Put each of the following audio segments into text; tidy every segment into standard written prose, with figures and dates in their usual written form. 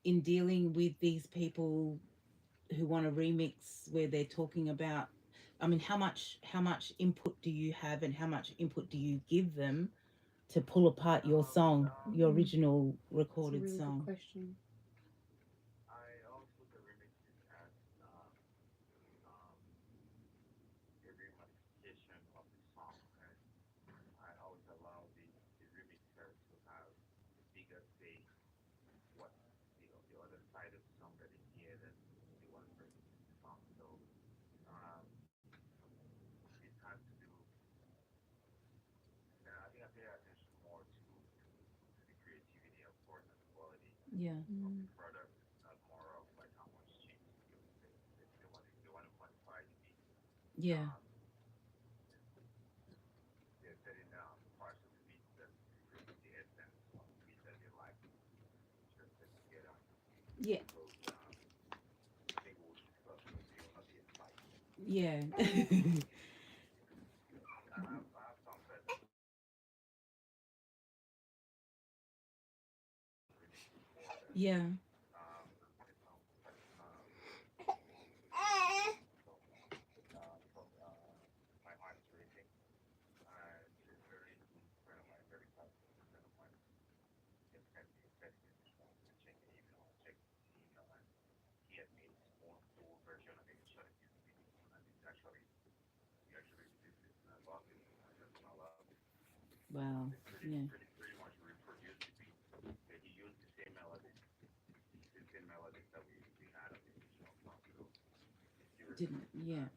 in dealing with these people who want to remix where they're talking about, I mean, how much input do you have and how much input do you give them to pull apart your song, your Mm, original that's a recorded really good song? question. I always look at remixes as um, a remodification of the song, and I always allow the remixer to have a bigger say what the other side of the song that they hear than the one bringing to the song. So um, it has to do. I think I pay attention more to the creativity, of course, and the quality Yeah. of the Mm, product, not more of like how much changes they want to modify the beat. Yeah. Um, there are certain parts of the beat that represent the essence of the beat that they like to just put together. Yeah. Those I think we'll discuss those. They will not be a fight. Yeah. I have songs that remix before that. Yeah. A song called, called My Heart is Racing. And a very good friend of mine, very close friend of mine, just sent me a text message once and checked the email. I checked the email and he had made his own full version of it. He shot a music video and it's actually he actually released it and I love it. I love it. Wow. They Yeah. pretty much reproduced the beat. He used the same melodies, the same melodies that we had on the original song. So it's beautiful. Didn't. Yeah.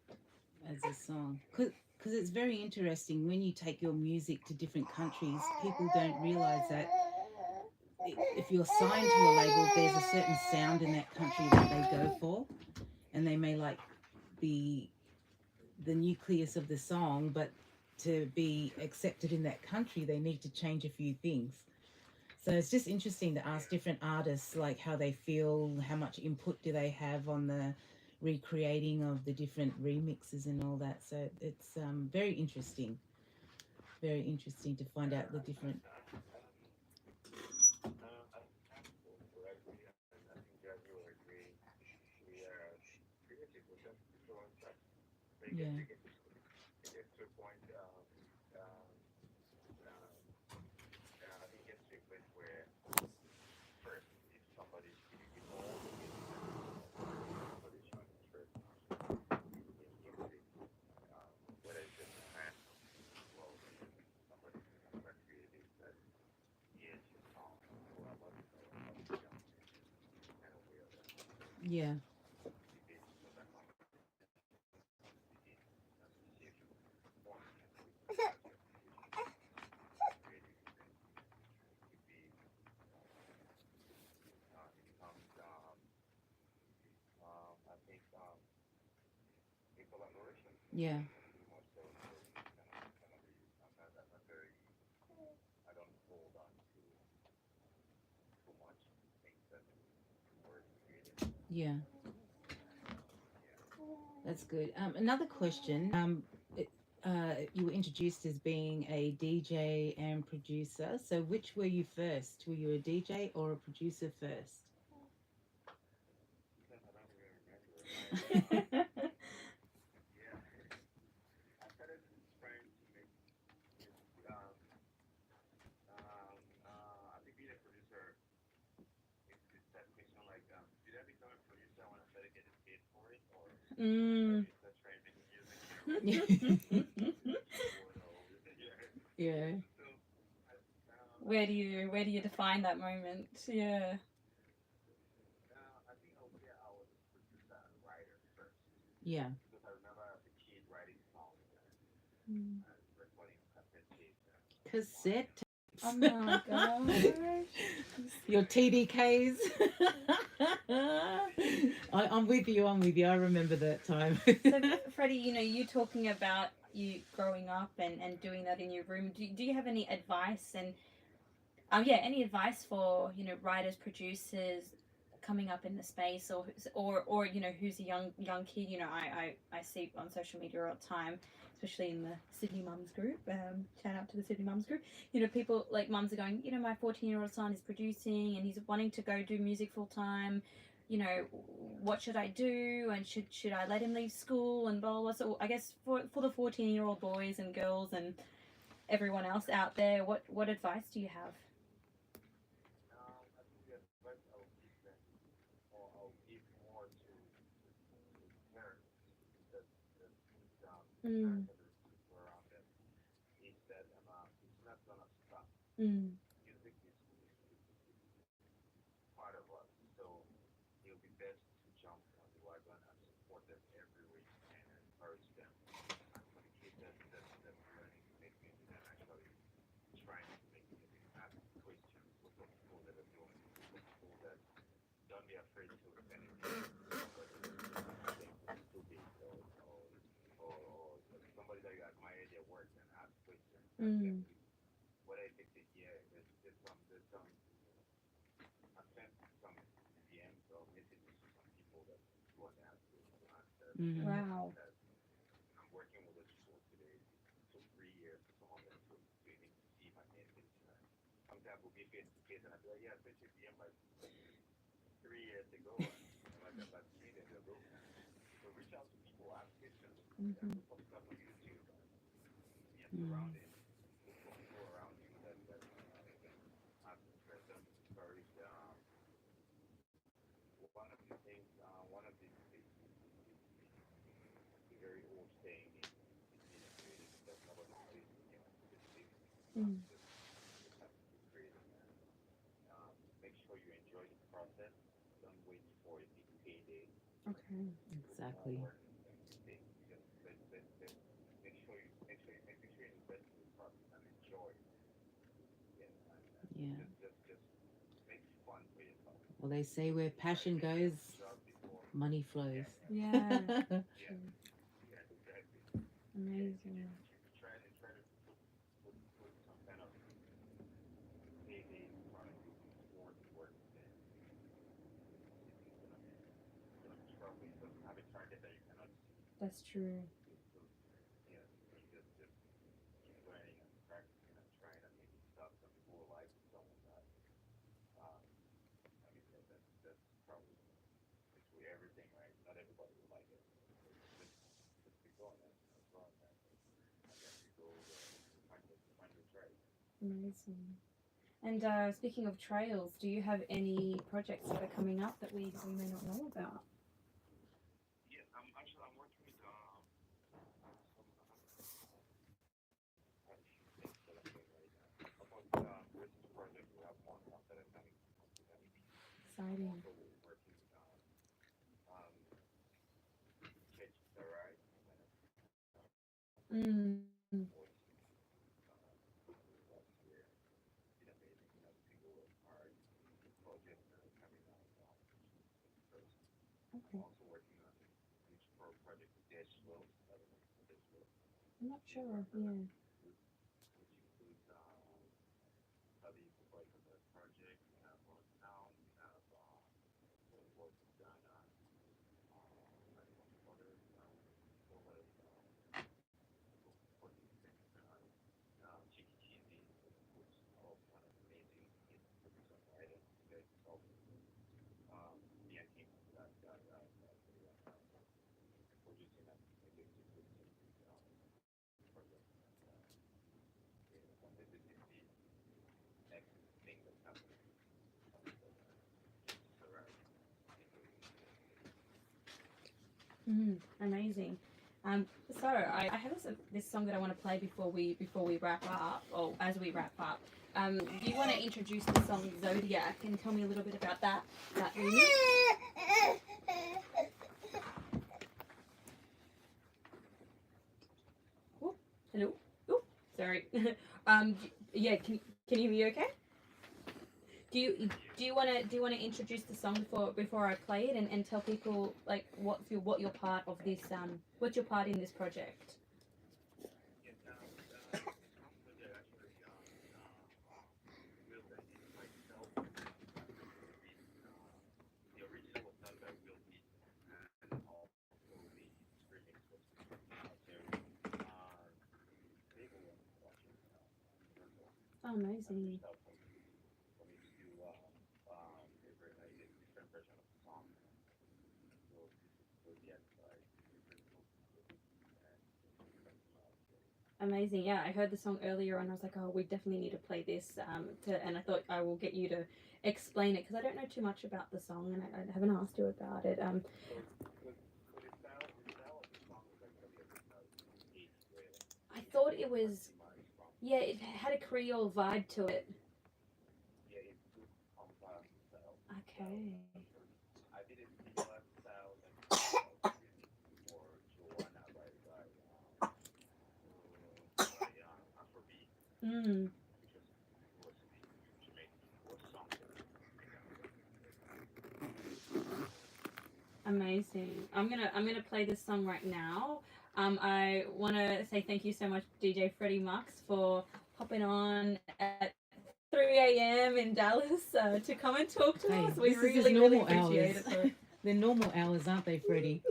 As a song, because it's very interesting when you take your music to different countries. People don't realize that if you're signed to a label, there's a certain sound in that country that they go for, and they may like the nucleus of the song, but to be Yeah, accepted in that country, they need to change a few things. So it's just interesting to yeah, ask different artists like how they feel, how much input do they have on the recreating of the different remixes and all that. So it's very interesting to find yeah. out the different. I think we'll agree, and I think Jazzy will agree. We are creative. We so obsessed. But Yeah, it gets to a point. Um, I think it gets to a place where first, if somebody's with all the music that we know, if somebody's showing interest in music, whether it's just a fan as well as somebody another creative that hears your song and say, "Oh, I love it," or "I love the jump in it," kind of way or the other. yeah, The basis of that conversation begins an association forms with as your association with the creative, and then it be it becomes I think a collaboration yeah, more so. So it's kind of the I'm not very I don't hold on to too much things that were created. yeah. Yeah. That's good. Another question. You were introduced as being a DJ and producer. So which were you first? Were you a DJ or a producer first? I don't even remember. I yeah. I started trying to make music. I think being a producer, it's that question like, did I become a producer when I started getting paid for it, or when I started mm. just trying making music, when I was bored or yeah. Yeah. So I think Where do you define that moment? Yeah. I think I would say I was a producer and writer first Yeah. because I remember as a kid writing songs Mm. and recording on cassette tapes and Cassette rewinding. Oh tapes. my gosh. Your TDKs. I'm with you. I'm with you. I remember that time. So, Freddie, you talking about you growing up and doing that in your room. Do you have any advice and yeah, any advice for writers, producers, coming up in the space, or you know, who's a young kid. You know, I see on social media all the time, especially in the Sydney Mums group. Shout out to the Sydney Mums group. You know, people like mums are going, you know, my 14-year-old son is producing and he's wanting to go do music full time. You know, what should I do? And should I let him leave school and blah blah blah. So I guess for the 14-year-old boys and girls and everyone else out there, what advice do you have? I think the advice I would give them, or I would give more to parents that the Mm, parents that are people around them is that it's not gonna stop. mm, Music is part of us, so it will be best to jump on the wagon and support them every way you can and encourage them. And for the kids that's learning to make music and actually trying to make music, ask questions, look for people that are doing it, look for people that don't be afraid to offend somebody and think it's stupid or somebody that you admire their work and ask questions. Ask them mm, to what I think they hear. There's some I sent some DMs or messages to some people that go and ask questions to answer Mm-hmm. wow. that I'm working with those people today. It took 3 years for some of them to even see my message. And sometimes we'll be face to face and I'll be like, yeah, I sent you a DM like 3 years ago and like about 3 days ago. So reach out to people, ask questions, Mm-hmm. look up stuff on YouTube and be Mm. surrounded. Look for people around you that have interest and encourage one of the things, one of the very old saying in being a creative is that nobody pays when you're creative. Mm, You just have to be creative and make sure you enjoy the process. Don't wait for a big payday. okay. Put more Exactly. work into things. Just make sure you invest in the process and enjoy it. Yeah, and Yeah. just make fun for yourself. Well, they say where Try to passion make it as a goes, job before. money flows. Yeah, yeah, Yeah. yeah, True. yeah, exactly. Yeah, Amazing. try to put some kind of payday in front of you before the work, then it's gonna be trouble. You're gonna have a target that you cannot see. That's true. So yeah, you just keep learning and practicing and trying and maybe stuff. Some people will like it, some will not. Um, I mean that's probably it's with everything, right? Not everybody will like it. So just keep going and growing and then you go find your tribe. Amazing. And speaking of trails, do you have any projects that are coming up that we may not know about? Yeah, I'm working with some quite a few things that I'm doing right now. About with this project, we have more stuff that are coming with an EP. I'm Exciting. also working with um Catch the Ride and Mm. voice last year. Did amazing. You know, the single was hard. The project coming out first. I'm Okay. also working on a huge project with Dash Flow. I don't know if you know Dash Flow. I'm not He's a sure. rapper, Yeah. which includes other boys on the project. We have Sound, we have the boys from Ghana, and a bunch of others. People that supporting the same artist. Chicky Cheesy, who's also one of the amazing producer and writer. He's very consultant. Me and him got really producing and executing this project. And yeah, this is the next thing that's happening on the Just Arrive. Amazing. Um, so I have this song that I want to play before we wrap up, or as we wrap up. Do you want to introduce the song Zodiac and tell me a little bit about that remix? Oh, hello. Oh, sorry. Yeah. Can you hear me okay? Do you do you want to introduce the song before I play it and tell people like what your part of this what's your part in this project? Yes, this song project actually built an inside self. After doing the beat, Oh, amazing. stuff for me to do a different version of the song. So this is for the like different Amazing. Yeah, I heard the song earlier and I was like, oh, we definitely need to play this. And I thought I will get you to explain it because I don't know too much about the song and I haven't asked you about it. so the style of the song is like a little bit Asian way, I thought it like was, Mali song. yeah, it had a Creole vibe to it. Yeah, it's good compact style. Okay. I did a similar style like remix for Joanna by Afrobeat, Mm, which was Jamaican was song. amazing. I'm gonna play this song right now. I want to say thank you so much, DJ Freddie Mux, for popping on at 3 a.m. in Dallas to come and talk to Hey, us. We this is his really, really normal appreciate hours. it. They're normal hours, aren't they, Freddie?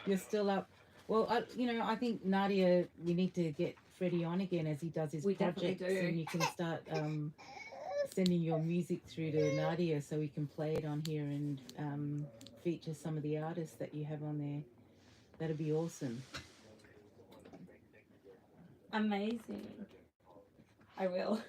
You're still up. Well, I think Nadia, we need to get Freddie on again as he does his We definitely projects, do. and you can start sending your music through to Nadia so we can play it on here and feature some of the artists that you have on there. That'd be awesome. Amazing. I will.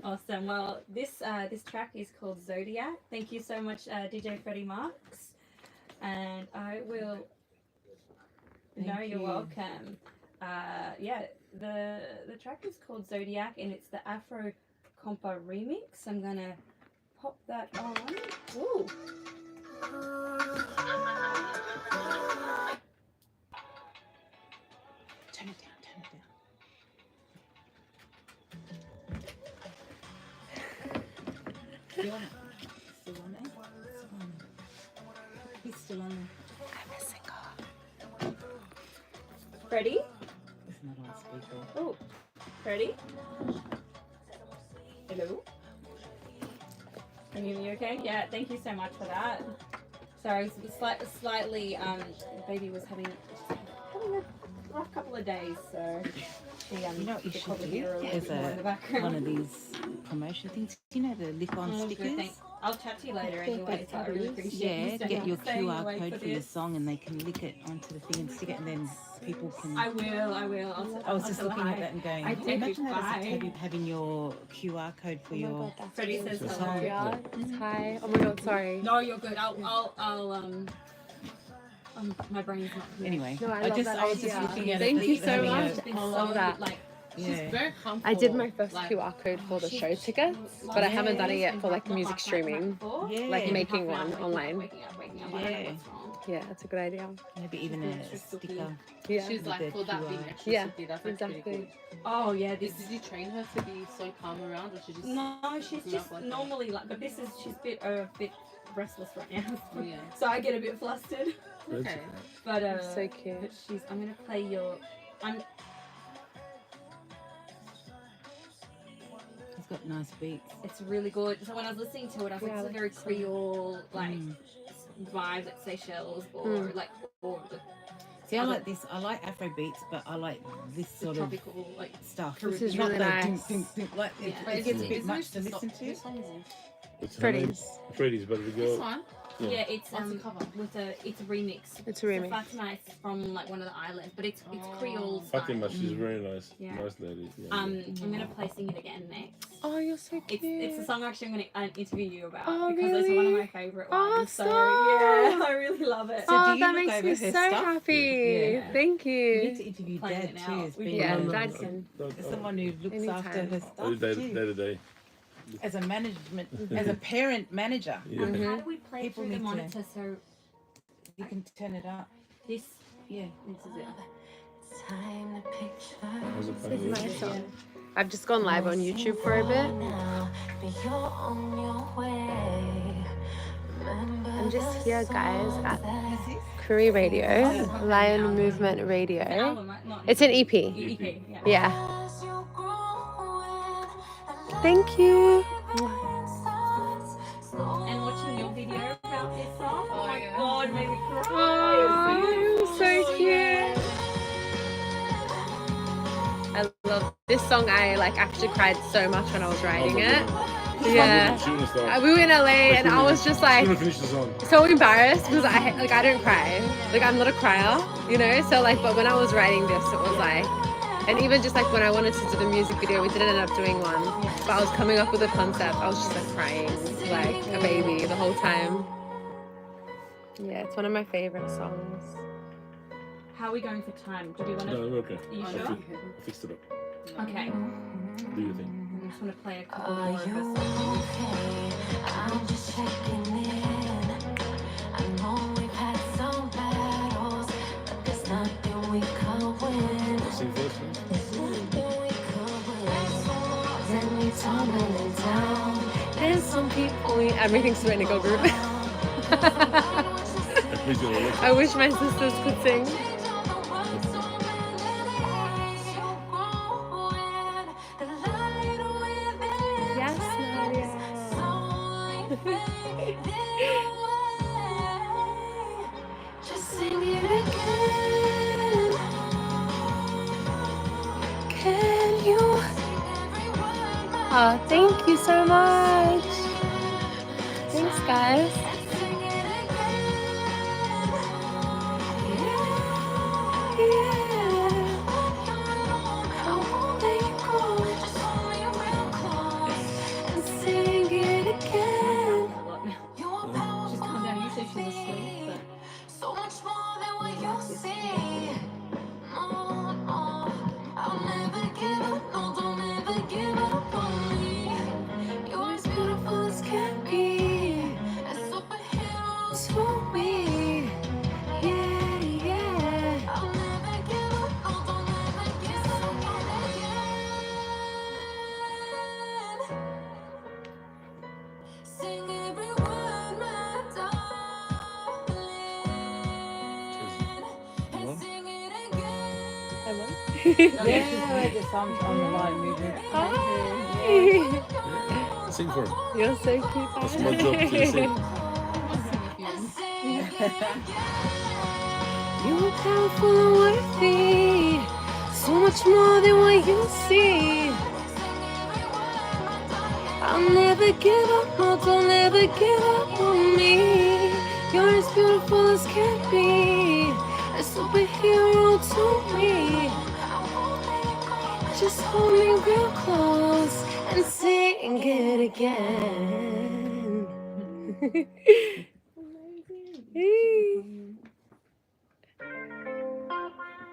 Awesome. Well, this track is called Zodiac. Thank you so much, DJ Freddie Marks. And I will. Thank No, you're you. welcome. Yeah, the track is called Zodiac, and it's the Afro Compa remix. I'm gonna pop that on. Ooh. Turn it down, turn it down. Still on it. Still on it. Still on it. He's still on it. I'm a single. Ready? It's not on speaker. Oh, ready? Hello? Can you hear me okay? Yeah, thank you so much for that. Sorry, slightly, baby was having a rough couple of days, so she, You know what you could should probably do? hear her a little There's bit more in the background. one of these promotion things. You know the lip-on Oh, good, stickers? thanks. I'll chat to you later anyway, so I really appreciate Yeah, you get your staying QR awake code for your this. song and they can lick it onto the thing and stick it and then people can... I will. I was just looking at that and going, I did. imagine that as a Bye. tabby having your QR code for Oh my your... god, that's Freddie really says hello. Yeah. Hi. Oh my god, sorry. No, you're good. My brain's not here. Anyway, No, I I love just that I was just idea. looking at Thank it. you as so having much. She's been I so, love that. Like, Yeah. She's very comfortable. I did my first like, QR code for the show tickets, but I haven't done it yet for like music streaming. Yeah. Like making one online. Waking up, Yeah. I don't know what's wrong. Yeah, that's a good idea. Maybe even a sticker. Yeah. She's with like, the for that QR. being extra Yeah, soupy, that's like pretty exactly. good. Oh yeah, this. Did you train her to be so calm around, or she just? No, she's grew just up like that? normally like, but she's a bit restless right now. Yeah. So I get a bit flustered. Okay. But So cute. but I'm gonna play your. It's got nice beats. It's really good. So when I was listening to it, I was like, Yeah, it's a I very like the song. Creole like Mm. vibes, like Seychelles or like or the See, I like this. I like Afro beats, but I like this sort of tropical like stuff. This is Not really the nice. dink, dink, dink, like Yeah. it gets a bit much to listen to. Whose song is this? What's her Freddie's. name? Freddie's, but we This go. one. yeah, it's What's the cover? it's a remix. It's a So remix. Fatima is from like one of the islands, but it's Oh. Creole style. Fatima, she's very nice. Yeah. Nice lady. Yeah. I'm gonna play Sing It Again next. Oh, you're so cute. It's a song actually I'm gonna interview you about Oh, because it's one of really? my favorite Oh, ones. So stop. yeah, I really love it. So do Oh, you that look makes over me her so stuff? happy. Yeah. Thank You you. need to interview Playing Dad it too now. as We being Yeah, can. Dad can. as someone who looks Anytime. after her stuff Day too. to day. As a management, as a parent manager, Yeah. How do we play People through the need to- monitor so you can turn it up. this Yeah. this is it? How's it This is playing? my song. I've just gone live on YouTube for a bit. I'm just here, guys, at Koori Radio, Lion Movement It's an Radio. album, right? Not It's an EP. EP. Yeah. Yeah. Thank you. And what's this song I like actually cried so much when I was writing it. She Yeah. wouldn't start. We were in LA and I was just She like wouldn't finish the song. so embarrassed because I don't cry. Like I'm not a crier, you know. So like, but when I was writing this, it was like, and even just like when I wanted to do the music video, we didn't end up doing one. But I was coming up with a concept. I was just like crying like a baby the whole time. Yeah, it's one of my favorite songs. How are we going for time? Do we want to? No, we're okay. Are you I sure? fixed it up. Okay. Do your thing. I just want to play a couple more of her songs. I'm just checking in. I know we've had some battles, but there's nothing we can't win. Sing first, please. There's nothing we can't win. Then we tumbling down. There's some people. Everything's to a girl group. Please do it. I wish my sisters could sing. Yes, Nadia. Just sing it again. Can you? Oh, thank you so much. Thanks, guys. Sing it again. I won't let you go. Just hold me real close and sing it again. A lot now. You are She's calmed down. You said she was asleep, powerful, but so much more than what you see. No, no, I'll never give up. No, don't ever give up on me. You're as beautiful as can be, a superhero to me. Yeah, yeah. I'll never give up. No, don't ever give up again. Sing every word, my darling, and sing it again. Yeah, just on the line movement. Sing for him. You're so cute. That's my job to sing. You are powerful and worthy, so much more than what you see. I'll never give up, no, don't ever give up on me. You're as beautiful as can be, a superhero to me. Just hold me real close and sing it again.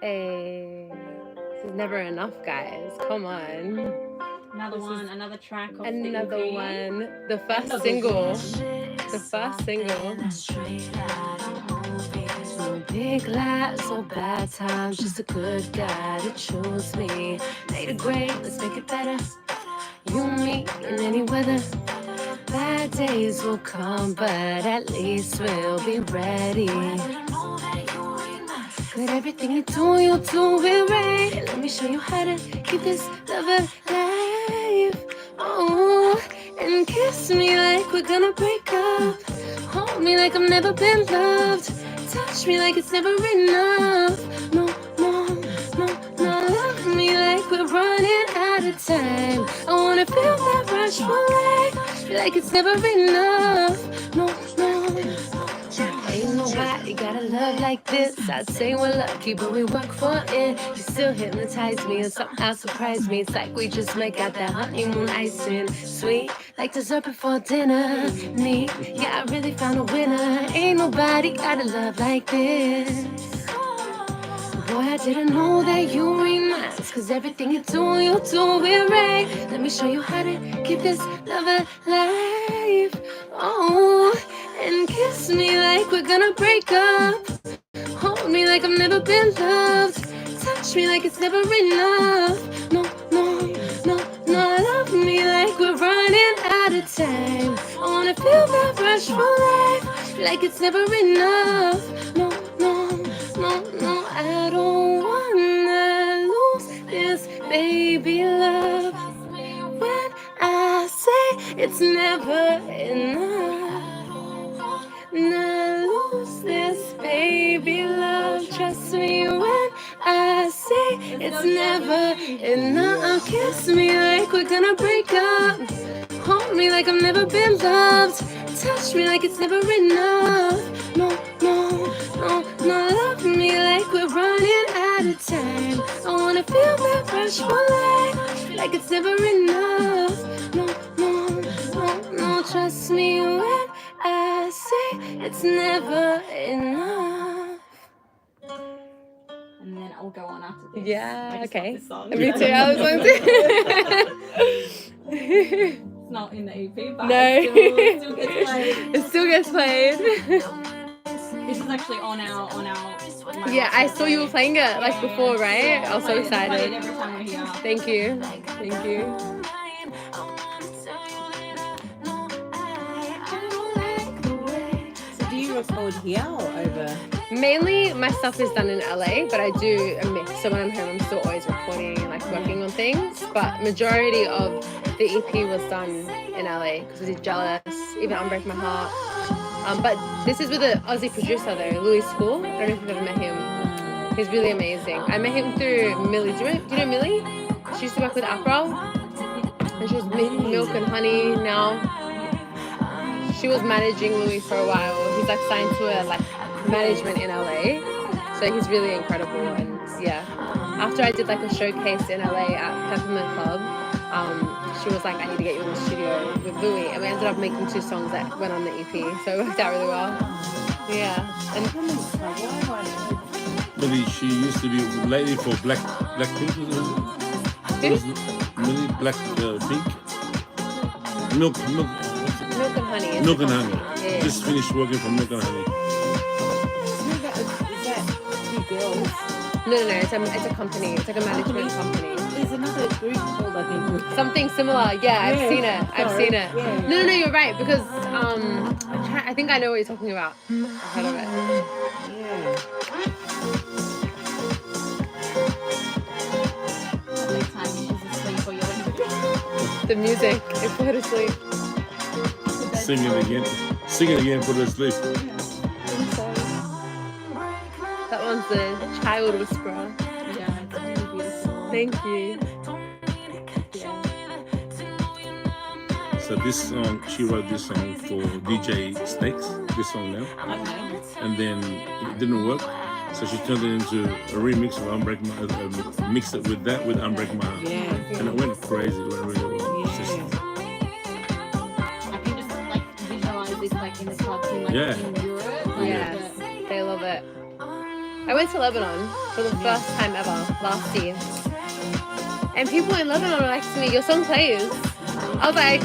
Hey, this is never enough, guys. Come on. another one, another track of Another the EP. one. The first single. The first single. So big lies, so bad times. Just a good guy to choose me. Made it great, let's make it better. You and me in any weather. Bad days will come, but at least we'll be ready. With everything you do it right. Let me show you how to keep this love alive. Oh, and kiss me like we're gonna break up. Hold me like I've never been loved. Touch me like it's never enough. No, no, no, no. Love me like we're running out of time. I wanna feel that rush for life. Feel like it's never enough. No, no. Ain't nobody got a love like this. I'd say we're lucky, but we work for it. You still hypnotize me and somehow surprise me. It's like we just might got that honeymoon icing. Sweet, like dessert before dinner. Me, yeah, I really found a winner. Ain't nobody got a love like this. Boy, I didn't know that you were mine. Cause everything you do it right. Let me show you how to keep this love alive. Oh, and kiss me like we're gonna break up. Hold me like I've never been loved. Touch me like it's never enough. No, no, no, no. Love me like we're running out of time. I wanna feel that rush for life. Feel like it's never enough. No, no, no, no. I don't wanna lose this baby love. When I say it's never enough. Not lose this baby love. Trust me when I say it's never enough. Kiss me like we're gonna break up. Hold me like I've never been loved. Touch me like it's never enough. No, no, no, no. Love me like we're running out of time. I wanna feel that rush for life, like it's never enough. No, no, no, no. Trust me when I say it's never enough. And then I'll go on after this. Yeah, I just okay. love this song. Me too. I was going to. It's not in the EP, but No. it still gets played. It still gets played. This is actually on our Yeah, I saw you were playing it like before, right? I was so Play it excited. every time we're here. Thank you. Thank you. So do you record here or over? Mainly my stuff is done in LA, but I do a mix. So when I'm home, I'm still always recording and like working on things. But majority of the EP was done in LA because we did Jealous, even Unbreak My Heart. But this is with an Aussie producer though, Louis School. I don't know if you've ever met him. He's really amazing. I met him through Millie. Do you know Millie? She used to work with April. And she was Milk and Honey now. She was managing Louis for a while. He's like signed to a like management in LA. So he's really incredible. And yeah, after I did like a showcase in LA at Peppermint Club, she was like, I need to get you in the studio with Louis. And we ended up making 2 songs that went on the EP. So it worked out really well. Yeah. And Millie, she used to be lady for Blackpink. Millie Blackpink. Milk. Milk and Honey. is Milk the and company. Honey. Yeah. Just finished working for Milk and Honey. Is that 2 girls? No. It's a company. It's like a management company. There's another group called, I think. Something similar. Yeah, I've Yeah, seen it. I've sorry. seen it. Yeah. No, you're right because I think I know what you're talking about. I've heard of it. Yeah. Every time she's asleep or you're like, The music, it put her to sleep. Sing it again. Put her to sleep. That one's the Child Whisperer. yeah, it's really beautiful. Thank you. So this song, she wrote this song for DJ Snakes, this song now. Okay. And then it didn't work. So she turned it into a remix of Unbreak My mixed it with that with Unbreak My Heart. Yeah. And it went crazy, it went really well. It's just- I can just like visualize this like in the clubs in like Yeah. in Europe. Like, Yes, they love it. I went to Lebanon for the first time ever last year. And people in Lebanon were like to me, your song plays. I was like,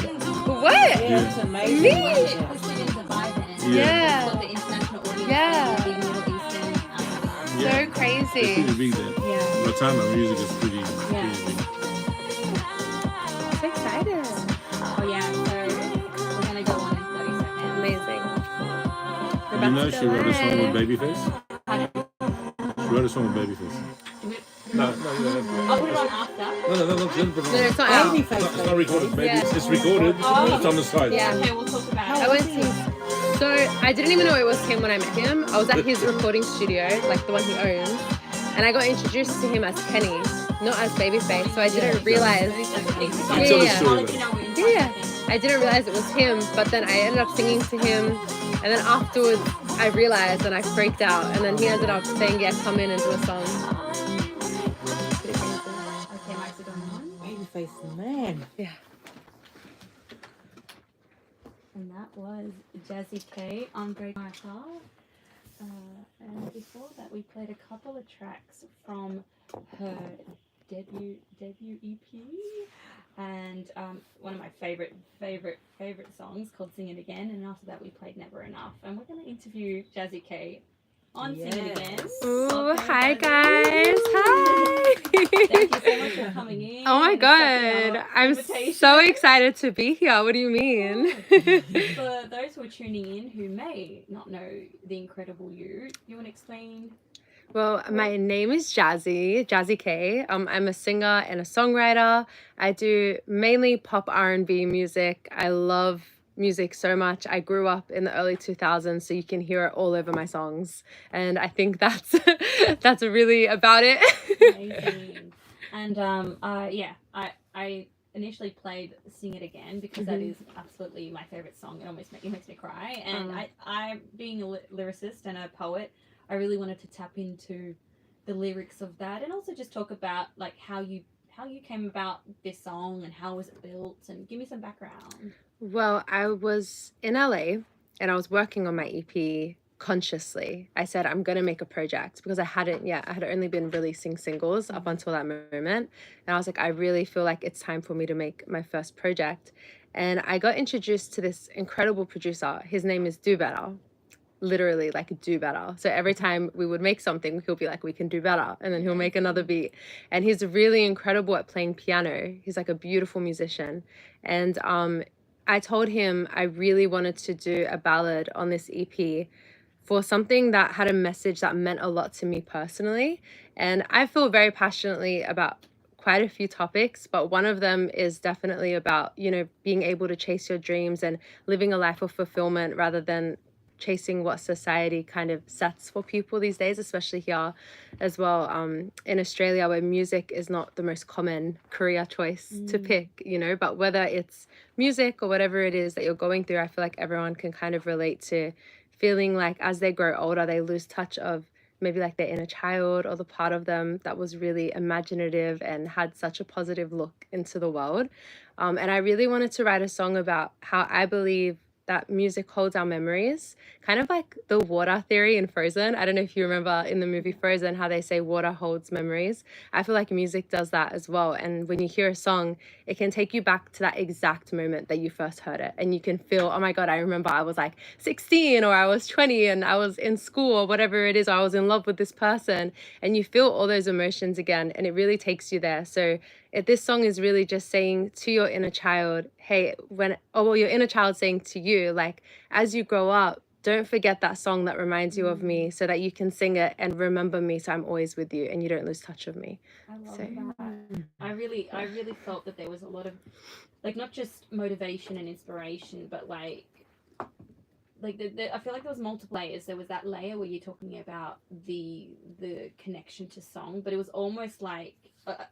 what? Yeah, it's amazing. Me? Yeah. Push it into vibe then. Yeah. Got the international audience. Yeah. The big Middle Eastern. So Yeah. It's crazy. pretty big there. Yeah. Latino music is pretty big. So excited. Oh yeah. So we're gonna go on in 30 seconds. Amazing. Did you know she wrote a song with Babyface? She wrote a song with Babyface. No. I'll put it on after. No, she didn't put it on. No, it's not out. Babyface. It's not recorded, baby. Yeah. It's recorded. Oh. It's on the side. Yeah. Okay, we'll talk about I it. went to. So I didn't even know it was him when I met him. I was at his recording studio, like the one he owns, and I got introduced to him as Kenny, not as Babyface. So I didn't realize. You tell the Yeah. story. Yeah, I didn't realize it was him. But then I ended up singing to him, and then afterwards I realized and I freaked out. And then he ended up saying, "Yeah, come in and do a song." Pretty crazy. Okay, Max, going on. Babyface, man. Yeah. And that was Jazzy K on Break My Heart. And before that, we played a couple of tracks from her debut EP, and one of my favorite songs called "Sing It Again." And after that, we played "Never Enough." And we're going to interview Jazzy K on "Sing It Again." Ooh, Welcome, hi Jazzy. guys. Hi. Thank you so much for coming in. Oh my and accepting god, our I'm invitation. so excited to be here. What do you mean? For those who are tuning in who may not know the incredible you want to explain? Well, my name is Jazzy K. I'm a singer and a songwriter. I do mainly pop R&B music. I love music so much. I grew up in the early 2000s, so you can hear it all over my songs. And I think that's really about it. Amazing. And I initially played "Sing It Again" because that is absolutely my favorite song. It makes me cry, and I being a lyricist and a poet, I really wanted to tap into the lyrics of that, and also just talk about like how you came about this song and how was it built, and give me some background. Well, I was in LA and I was working on my EP consciously. I said, I'm going to make a project because I had only been releasing singles up until that moment. And I was like, I really feel like it's time for me to make my first project. And I got introduced to this incredible producer. His name is Do Better. Literally, like, do better. So every time we would make something, he'll be like, we can do better. And then he'll make another beat. And he's really incredible at playing piano. He's like a beautiful musician. And I told him I really wanted to do a ballad on this EP for something that had a message that meant a lot to me personally. And I feel very passionately about quite a few topics, but one of them is definitely about, being able to chase your dreams and living a life of fulfillment rather than chasing what society kind of sets for people these days, especially here as well, in Australia, where music is not the most common career choice to pick, but whether it's music or whatever it is that you're going through, I feel like everyone can kind of relate to feeling like as they grow older, they lose touch of maybe like their inner child or the part of them that was really imaginative and had such a positive look into the world. And I really wanted to write a song about how I believe that music holds our memories, kind of like the water theory in Frozen. I don't know if you remember in the movie Frozen how they say water holds memories. I feel like music does that as well. And when you hear a song, it can take you back to that exact moment that you first heard it. And you can feel, oh my God, I remember I was like 16 or I was 20 and I was in school or whatever it is, or I was in love with this person. And you feel all those emotions again, and it really takes you there. So this song is really just saying to your inner child, hey, your inner child saying to you, like, as you grow up, don't forget that song that reminds you of me so that you can sing it and remember me so I'm always with you and you don't lose touch of me. I love that. I really felt that there was a lot of, like, not just motivation and inspiration, but like I feel like there was multiple layers. There was that layer where you're talking about the connection to song, but it was almost like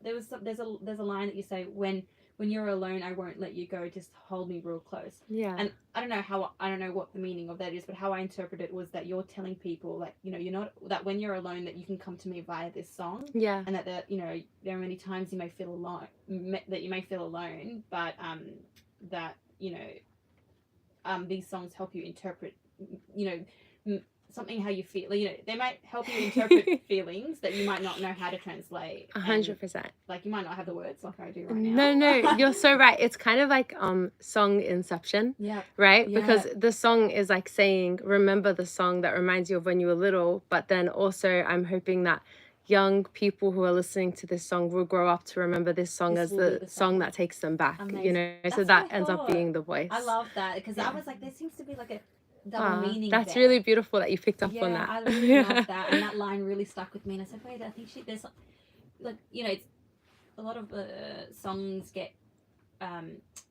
there's a line that you say, when you're alone, I won't let you go, just hold me real close. Yeah. And I don't know what the meaning of that is, but how I interpret it was that you're telling people, like, you're not, that when you're alone, that you can come to me via this song. Yeah. And that there are many times you may feel alone, but that these songs help you interpret, something how you feel. They might help you interpret feelings that you might not know how to translate. 100%. Like, you might not have the words like I do right now. No, you're so right. It's kind of like song inception. Yeah. Right? Yeah. Because the song is like saying, remember the song that reminds you of when you were little, but then also I'm hoping that young people who are listening to this song will grow up to remember this song as the song that takes them back. Amazing. So that ends up being the voice. I love that, because I was like, there seems to be like a double meaning that's there. really beautiful that you picked up on that. I really love that, and that line really stuck with me, and I said, wait, I think there's like, it's a lot of songs get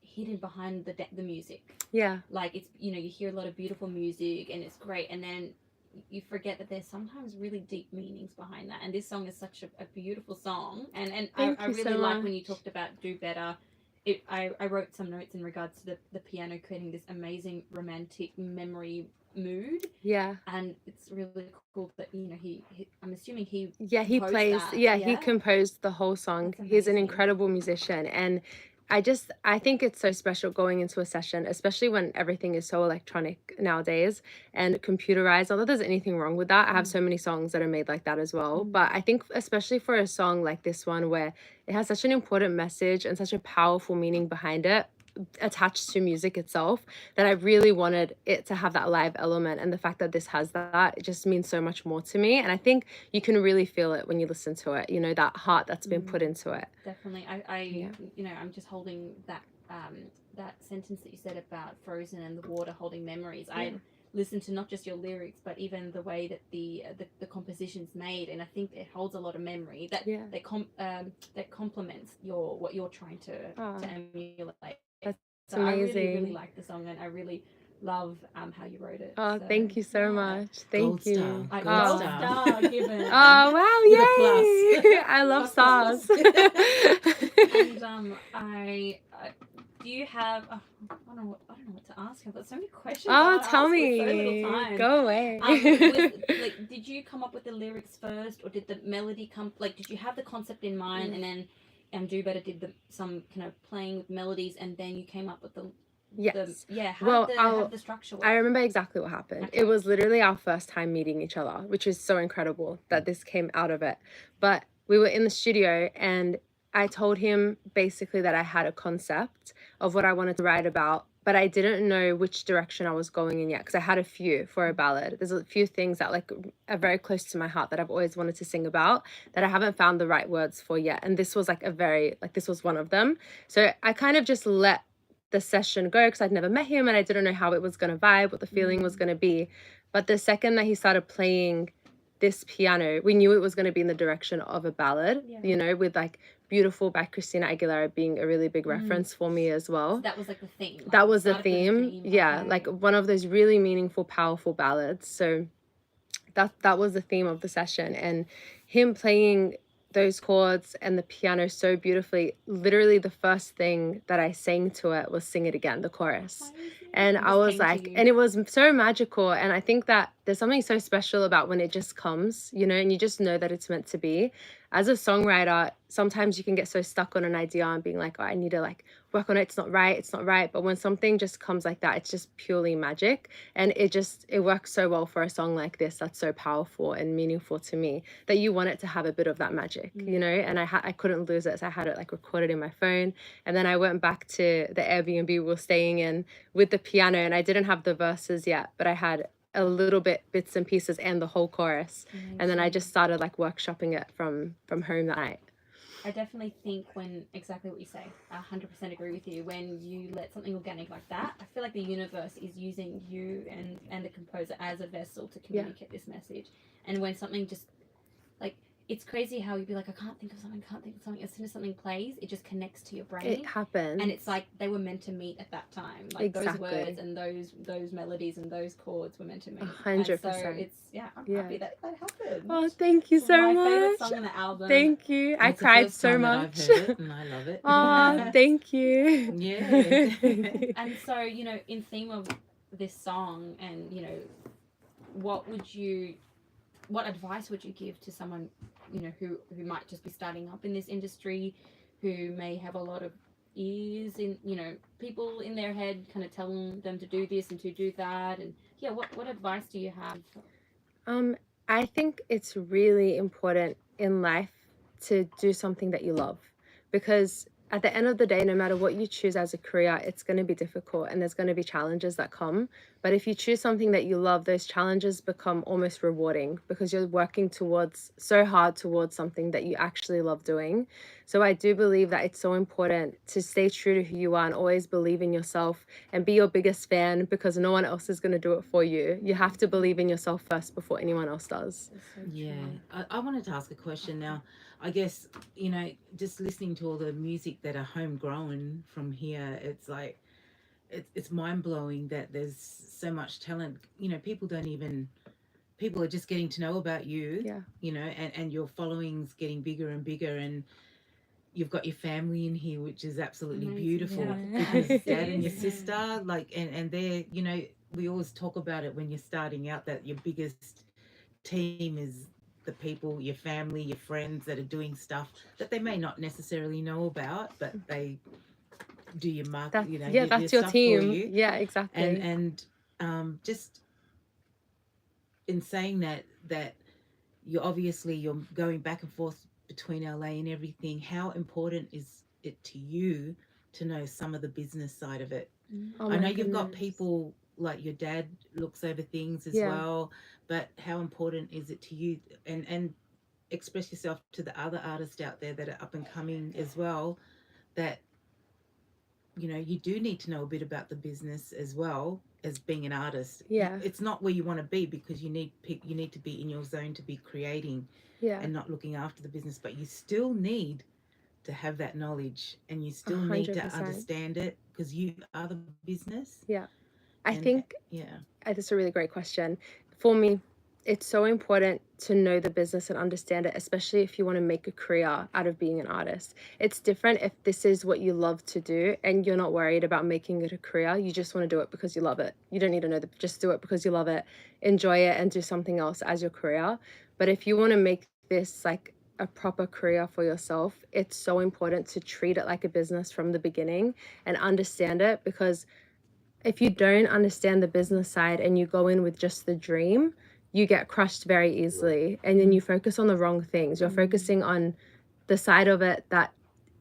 hidden behind the music. Yeah. Like, it's, you hear a lot of beautiful music and it's great, and then you forget that there's sometimes really deep meanings behind that. And this song is such a beautiful song, and I really like when you talked about Do Better. I wrote some notes in regards to the piano creating this amazing romantic memory mood. Yeah. And it's really cool that he I'm assuming he plays that. He composed the whole song. He's an incredible musician, and I think it's so special going into a session, especially when everything is so electronic nowadays and computerized. Although there's anything wrong with that, I have so many songs that are made like that as well. But I think especially for a song like this one, where it has such an important message and such a powerful meaning behind it, attached to music itself, that I really wanted it to have that live element. And the fact that this has that, it just means so much more to me. And I think you can really feel it when you listen to it, that heart that's been put into it. Definitely. I'm just holding that that sentence that you said about Frozen and the water holding memories. I listened to not just your lyrics, but even the way that the composition's made, and I think it holds a lot of memory that complements what you're trying to emulate. That's so amazing. I really like the song, and I really love how you wrote it. Oh, So, thank you so yeah. much. Gold Thank you. star. I Gold gold star. star given. Oh wow! With a Yay! plus. I love Plus, stars. plus, And I do you have? I don't know what to ask. I've got so many questions. I Oh, wanna tell ask with me. so little time. Go away. Like, did you come up with the lyrics first, or did the melody come? Like, did you have the concept in mind, and then Do Better did some kind of playing with melodies, and then you came up with the Yes. how Well, did the structure work? I remember exactly what happened. Okay. It was literally our first time meeting each other, which is so incredible that this came out of it. But we were in the studio and I told him basically that I had a concept of what I wanted to write about, but I didn't know which direction I was going in yet because I had a few for a ballad. There's a few things that like are very close to my heart that I've always wanted to sing about that I haven't found the right words for yet. And this was like this was one of them. So I kind of just let the session go because I'd never met him and I didn't know how it was going to vibe, what the feeling was going to be. But the second that he started playing this piano, we knew it was going to be in the direction of a ballad, you know, with like Beautiful by Christina Aguilera being a really big reference for me as well. So that was like the theme. Like, that was the started with theme. Yeah, okay. like one of those really meaningful, powerful ballads. So that was the theme of the session, and him playing those chords and the piano so beautifully. Literally the first thing that I sang to it was Sing It Again, the chorus. And I was like, and it was so magical. And I think that there's something so special about when it just comes, you know, and you just know that it's meant to be. As a songwriter, sometimes you can get so stuck on an idea and being like, oh, I need to like work on it. It's not right. But when something just comes like that, it's just purely magic. And it works so well for a song like this that's so powerful and meaningful to me that you want it to have a bit of that magic, you know. And I couldn't lose it, so I had it like recorded in my phone. And then I went back to the Airbnb we were staying in with the piano, and I didn't have the verses yet, but I had a little bits and pieces and the whole chorus. And then I just started like workshopping it from home that night. I definitely think when exactly what you say, I 100% agree with you. When you let something organic like that, I feel like the universe is using you and the composer as a vessel to communicate this message. And when something just like, it's crazy how you'd be like, I can't think of something. As soon as something plays, it just connects to your brain. It happens. And it's like they were meant to meet at that time. Like those words and those melodies and those chords were meant to meet. 100%. So it's I'm happy that happened. Oh, thank you so much. My favorite song on the album. Thank you. I cried so much. I've heard it and I love it. Oh, thank you. Yeah. And so, you know, in theme of this song, and you know, what advice would you give to someone, you know, who might just be starting up in this industry, who may have a lot of ears in, you know, people in their head kind of telling them to do this and to do that, and what advice do you have? I think it's really important in life to do something that you love, because at the end of the day, no matter what you choose as a career, it's going to be difficult and there's going to be challenges that come. But if you choose something that you love, those challenges become almost rewarding because you're working so hard towards something that you actually love doing. So I do believe that it's so important to stay true to who you are and always believe in yourself and be your biggest fan, because no one else is going to do it for you. You have to believe in yourself first before anyone else does. Yeah. I wanted to ask a question now. I guess, you know, just listening to all the music that are homegrown from here, it's like, it's mind-blowing that there's so much talent. You know, people are just getting to know about you, you know, and your following's getting bigger and bigger, and you've got your family in here, which is absolutely beautiful. Because dad and your sister, like, and they're, you know, we always talk about it when you're starting out, that your biggest team is the people, your family, your friends that are doing stuff that they may not necessarily know about, but they do your market, you know, that's your team. For you. Yeah, exactly. And just in saying that you're going back and forth between LA and everything, how important is it to you to know some of the business side of it? I know you've got people like your dad looks over things as well, but how important is it to you? And express yourself to the other artists out there that are up and coming as well, that, you know, you do need to know a bit about the business as well as being an artist. It's not where you want to be, because you need to be in your zone to be creating and not looking after the business, but you still need to have that knowledge, and you still 100%. Need to understand it, because you are the business. I And, think yeah. that's a really great question. For me, it's so important to know the business and understand it, especially if you want to make a career out of being an artist. It's different if this is what you love to do and you're not worried about making it a career. You just want to do it because you love it. You don't need to know just do it because you love it, enjoy it, and do something else as your career. But if you want to make this like a proper career for yourself, it's so important to treat it like a business from the beginning and understand it, because if you don't understand the business side and you go in with just the dream, you get crushed very easily. And then you focus on the wrong things. You're focusing on the side of it that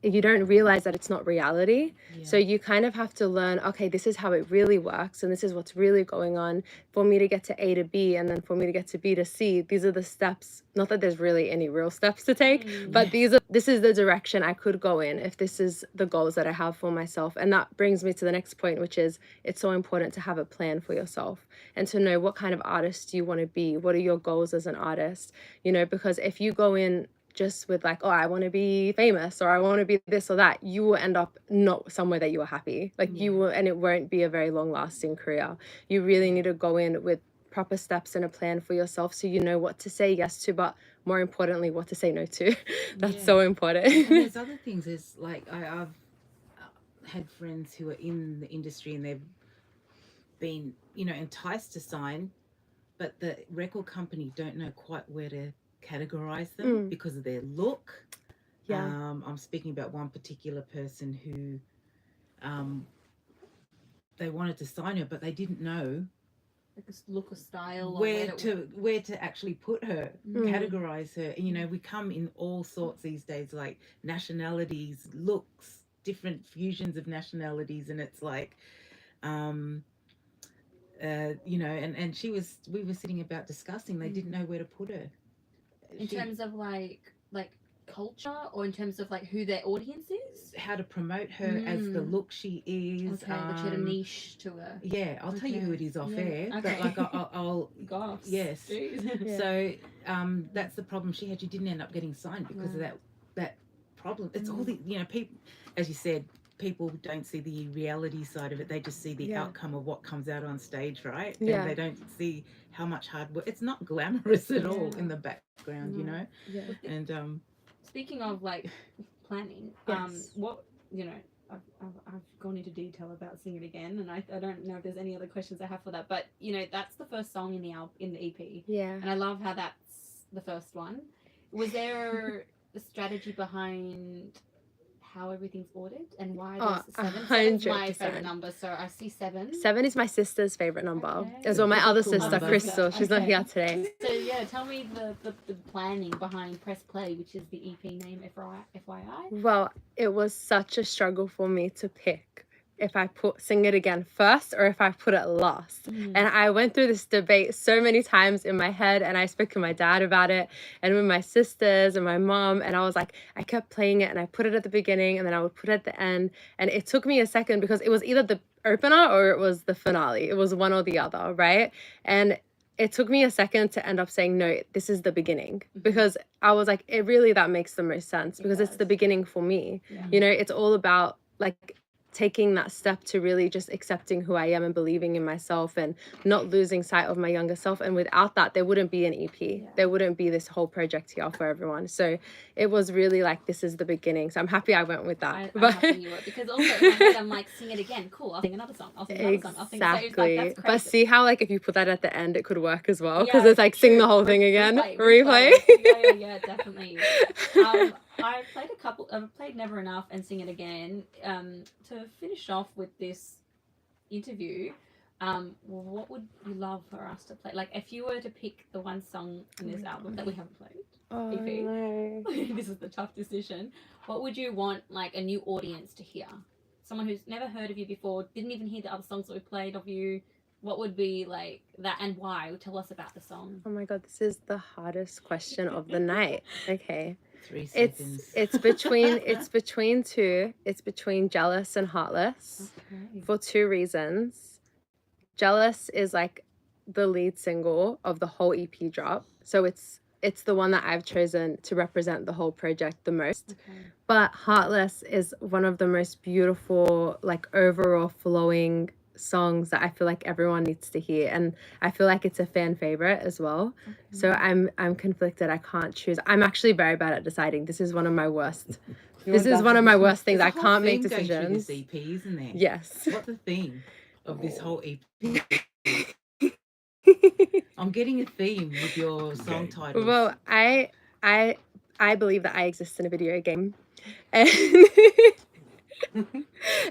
you don't realize that it's not reality. So you kind of have to learn, okay, this is how it really works and this is what's really going on. For me to get to A to B and then for me to get to B to C, these are the steps. Not that there's really any real steps to take, but this is the direction I could go in if this is the goals that I have for myself. And that brings me to the next point, which is it's so important to have a plan for yourself and to know what kind of artist do you want to be. What are your goals as an artist? You know, because if you go in just with like, oh, I want to be famous or I want to be this or that, you will end up not somewhere that you are happy. Like you will, and it won't be a very long lasting career. You really need to go in with proper steps and a plan for yourself so you know what to say yes to, but more importantly, what to say no to. That's so important. And there's other things. Is like I've had friends who are in the industry and they've been, you know, enticed to sign, but the record company don't know quite where to categorize them because of their look. I'm speaking about one particular person who they wanted to sign her, but they didn't know Like a look or style, where to actually put her, categorize her. And, you know, we come in all sorts these days, like nationalities, looks, different fusions of nationalities, and it's like you know, and we were sitting about discussing, they didn't know where to put her in terms of like culture, or in terms of like who their audience is, how to promote her as the look she is. Okay, but she had a niche to her. Yeah, I'll tell you who it is off air. Okay. But like I'll Gosh. yes. So that's the problem she had. She didn't end up getting signed because of that problem. It's all the, you know, people, as you said, people don't see the reality side of it. They just see the outcome of what comes out on stage, right? And they don't see how much hard work. It's not glamorous at all in the background, you know. And speaking of like planning, what, you know, I've gone into detail about Sing It Again, and I don't know if there's any other questions I have for that, but you know, that's the first song in the EP. And I love how that's the first one. Was there a strategy behind how everything's ordered and why there's 7? 7's my favorite number, so I see 7. 7 is my sister's favorite number, as well. My other sister, Crystal, she's not here today. So yeah, tell me the planning behind Press Play, which is the EP name, FYI. Well, it was such a struggle for me to pick if I put Sing It Again first or if I put it last. And I went through this debate so many times in my head, and I spoke to my dad about it and with my sisters and my mom, and I was like, I kept playing it and I put it at the beginning and then I would put it at the end, and it took me a second because it was either the opener or it was the finale. It was one or the other, right? And it took me a second to end up saying, no, this is the beginning, because I was like, it really, that makes the most sense because it's the beginning for me. You know, it's all about like taking that step to really just accepting who I am and believing in myself and not losing sight of my younger self. And without that, there wouldn't be an EP. There wouldn't be this whole project here for everyone. So it was really like, this is the beginning. So I'm happy I went with that. I'm happy you were, because also in my head I'm like, Sing It Again, cool, I'll sing another song, I'll sing another song, I'll sing. Exactly. So like, that's crazy. But see how like if you put that at the end, it could work as well, because it's like sing the whole thing again, replay. Yeah, definitely. I played a couple. I've played Never Enough and Sing It Again. To finish off with this interview, what would you love for us to play? Like, if you were to pick the one song in this album that we haven't played, EP, no. this is the tough decision. What would you want, like, a new audience to hear? Someone who's never heard of you before, didn't even hear the other songs that we played of you. What would be like that, and why? Tell us about the song. Oh my god, this is the hardest question of the night. Okay. 3 seconds. It's between two. It's between Jealous and Heartless, for 2 reasons. Jealous is like the lead single of the whole EP drop, so it's the one that I've chosen to represent the whole project the most. But Heartless is one of the most beautiful, like overall flowing songs that I feel like everyone needs to hear, and I feel like it's a fan favorite as well. So I'm conflicted. I can't choose. I'm actually very bad at deciding. This is one of my worst. This is one of my worst things. There's I a whole can't make theme going through decisions. this EP, isn't there? Yes. What's the theme of this whole EP? I'm getting a theme with your song titles. Well, I believe that I exist in a video game, and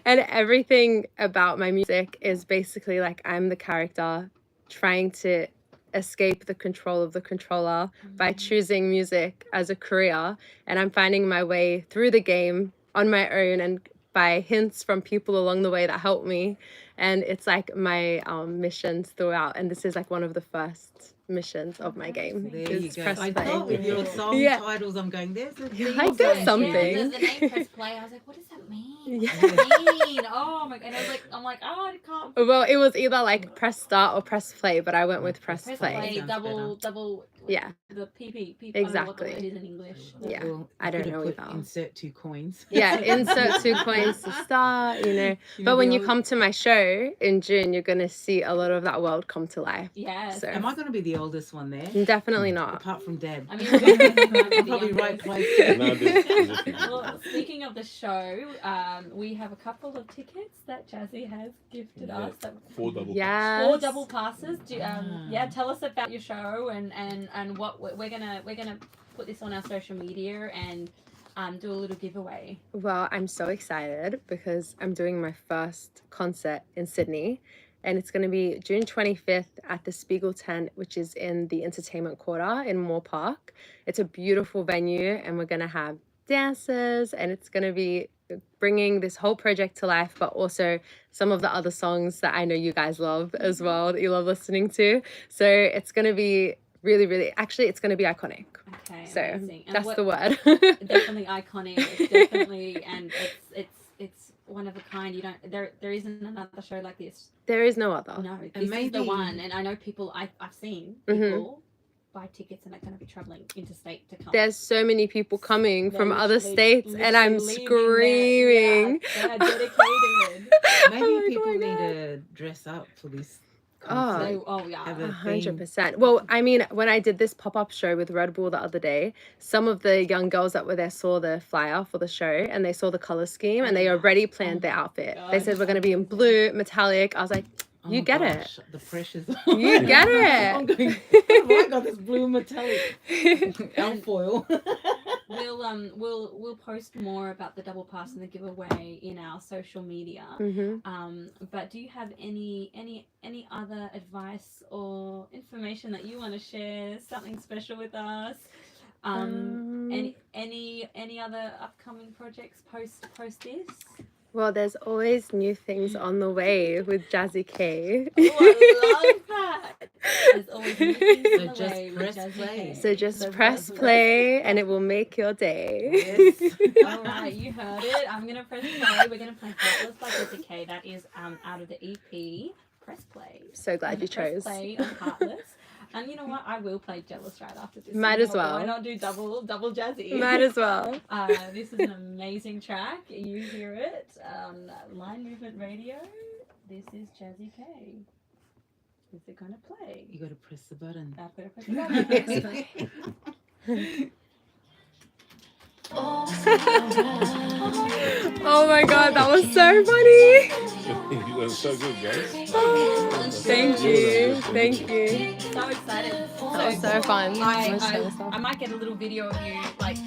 and everything about my music is basically like I'm the character trying to escape the control of the controller by choosing music as a career, and I'm finding my way through the game on my own and by hints from people along the way that help me, and it's like my missions throughout, and this is like one of the first missions of my game. There you is go. press I play. thought with your song Yeah. titles, I'm going, there's a You're theme like, there's going through. something. Yeah, the name press play. I was like, what does that mean? Yeah. What does that mean? Oh my god! And I'm like, oh, I can't. Well, it was either like press start or press play, but I went with press Press play. play, Sounds double. Yeah. The PP. I don't know what the Exactly. word is in English. Yeah. Well, I you don't could have know put either. Insert 2 coins. Yeah, insert 2 coins to start, you know. You know, But when the you old- come to my show in June, you're going to see a lot of that world come to life. Yes. So Am I going to be the oldest one there? definitely not. Apart from Deb. I mean, I'm Probably right close No, to this- Well, speaking of the show, we have a couple of tickets that Jazzy has gifted Yeah. us. That 4 double. Yes. 4 double passes. Yeah, tell us about your show and what we're gonna put this on our social media and do a little giveaway. Well, I'm so excited because I'm doing my first concert in Sydney, and it's going to be June 25th at the Spiegel Tent, which is in the Entertainment Quarter in Moore Park. It's a beautiful venue, and we're going to have dancers, and it's going to be bringing this whole project to life, but also some of the other songs that I know you guys love as well, that you love listening to. So it's going to be really, actually, it's going to be iconic. Okay, So amazing. And that's the word. Definitely iconic. It's definitely, and it's one of a kind. You don't there isn't another show like this. There is no other. No, this And is the maybe- one. And I know people. I've seen Mhm. people buy tickets and they're going to be traveling interstate to come. There's so many people coming They're from other literally- states, and I'm literally leaving screaming. They're dedicated. Maybe I'm like, people oh my need God. to dress up for this Oh. concert. They- oh yeah. Have a 100%. Well, I mean, when I did this pop-up show with Red Bull the other day, some of the young girls that were there saw the flyer for the show, and they saw the color scheme, and they already planned their outfit. They said we're going to be in blue, metallic. I was like, Oh you my get gosh, the pressure's on. You get it. I'm going, oh my god, this blue metallic it. alfoil. We'll post more about the double pass and the giveaway in our social media. But do you have any other advice or information that you want to share? Something special with us? Any other upcoming projects post this? Well, there's always new things on the way with Jazzy K. Oh, I love that. There's always new things So on the just way with press Jazzy play. K. So just press play, and it will make your day. Yes. All right, you heard it. I'm gonna press play. We're gonna play Heartless by Jazzy K. That is out of the EP. Press play. So glad you Press chose. play on Heartless. And you know what? I will play Jealous right after this. Might You as know what? well. Why not do double Jazzy? Might as well. This is an amazing track. You hear it on Line Movement Radio. This is Jazzy K. Is it gonna play? You gotta press the button. I've got to press the button. Yes. Oh my god, that was so funny. You guys are so good, guys. Thank you. Thank you. So excited. That was so fun. I might get a little video of you like